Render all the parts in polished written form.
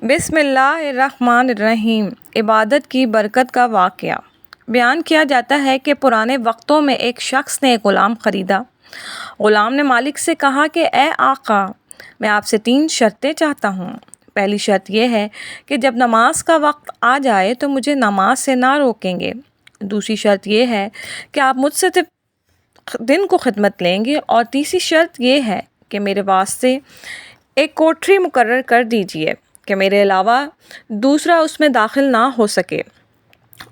بسم اللہ الرحمن الرحیم۔ عبادت کی برکت کا واقعہ بیان کیا جاتا ہے کہ پرانے وقتوں میں ایک شخص نے ایک غلام خریدا۔ غلام نے مالک سے کہا کہ اے آقا، میں آپ سے 3 شرطیں چاہتا ہوں۔ پہلی شرط یہ ہے کہ جب نماز کا وقت آ جائے تو مجھے نماز سے نہ روکیں گے۔ دوسری شرط یہ ہے کہ آپ مجھ سے دن کو خدمت لیں گے، اور تیسری شرط یہ ہے کہ میرے واسطے ایک کوٹری مقرر کر دیجئے کہ میرے علاوہ دوسرا اس میں داخل نہ ہو سکے۔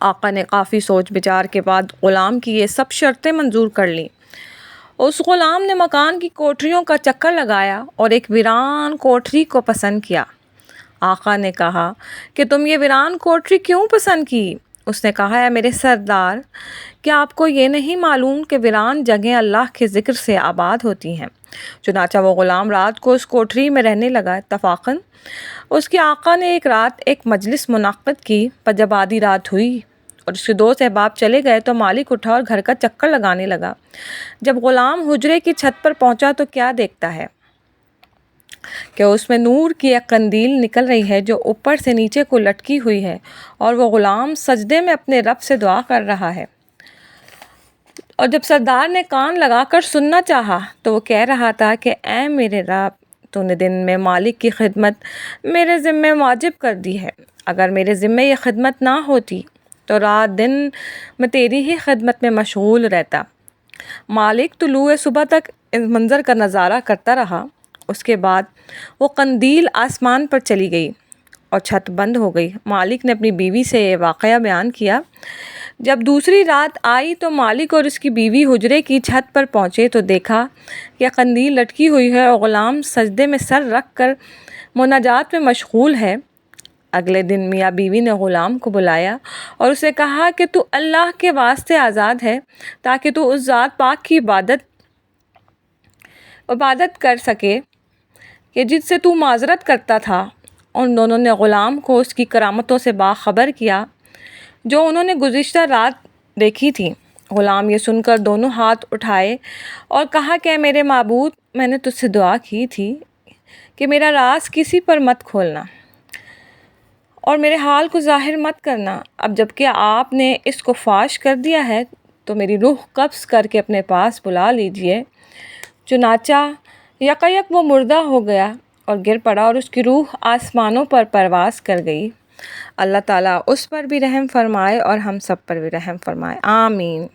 آقا نے کافی سوچ بچار کے بعد غلام کی یہ سب شرطیں منظور کر لیں۔ اس غلام نے مکان کی کوٹریوں کا چکر لگایا اور ایک ویران کوٹری کو پسند کیا۔ آقا نے کہا کہ تم یہ ویران کوٹری کیوں پسند کی؟ اس نے کہا، اے میرے سردار، کیا آپ کو یہ نہیں معلوم کہ ویران جگہیں اللہ کے ذکر سے آباد ہوتی ہیں؟ چنانچہ وہ غلام رات کو اس کوٹری میں رہنے لگا۔ اتفاقاً اس کے آقا نے ایک رات ایک مجلس منعقد کی، پر جب آدھی رات ہوئی اور اس کے دوست احباب چلے گئے تو مالک اٹھا اور گھر کا چکر لگانے لگا۔ جب غلام حجرے کی چھت پر پہنچا تو کیا دیکھتا ہے کہ اس میں نور کی ایک قندیل نکل رہی ہے جو اوپر سے نیچے کو لٹکی ہوئی ہے، اور وہ غلام سجدے میں اپنے رب سے دعا کر رہا ہے۔ اور جب سردار نے کان لگا کر سننا چاہا تو وہ کہہ رہا تھا کہ اے میرے رب، تو نے دن میں مالک کی خدمت میرے ذمے واجب کر دی ہے۔ اگر میرے ذمے یہ خدمت نہ ہوتی تو رات دن میں تیری ہی خدمت میں مشغول رہتا۔ مالک طلوع صبح تک اس منظر کا نظارہ کرتا رہا۔ اس کے بعد وہ قندیل آسمان پر چلی گئی اور چھت بند ہو گئی۔ مالک نے اپنی بیوی سے یہ واقعہ بیان کیا۔ جب دوسری رات آئی تو مالک اور اس کی بیوی حجرے کی چھت پر پہنچے تو دیکھا کہ قندیل لٹکی ہوئی ہے اور غلام سجدے میں سر رکھ کر مناجات میں مشغول ہے۔ اگلے دن میاں بیوی نے غلام کو بلایا اور اسے کہا کہ تو اللہ کے واسطے آزاد ہے تاکہ تو اس ذات پاک کی عبادت کر سکے کہ جس سے تو معذرت کرتا تھا۔ ان دونوں نے غلام کو اس کی کرامتوں سے باخبر کیا جو انہوں نے گزشتہ رات دیکھی تھی۔ غلام یہ سن کر دونوں ہاتھ اٹھائے اور کہا کہ اے میرے معبود، میں نے تجھ سے دعا کی تھی کہ میرا راز کسی پر مت کھولنا اور میرے حال کو ظاہر مت کرنا۔ اب جب کہ آپ نے اس کو فاش کر دیا ہے تو میری روح قبض کر کے اپنے پاس بلا لیجئے۔ چنانچہ یکایک وہ مردہ ہو گیا اور گر پڑا اور اس کی روح آسمانوں پر پرواز کر گئی۔ اللہ تعالیٰ اس پر بھی رحم فرمائے اور ہم سب پر بھی رحم فرمائے، آمین۔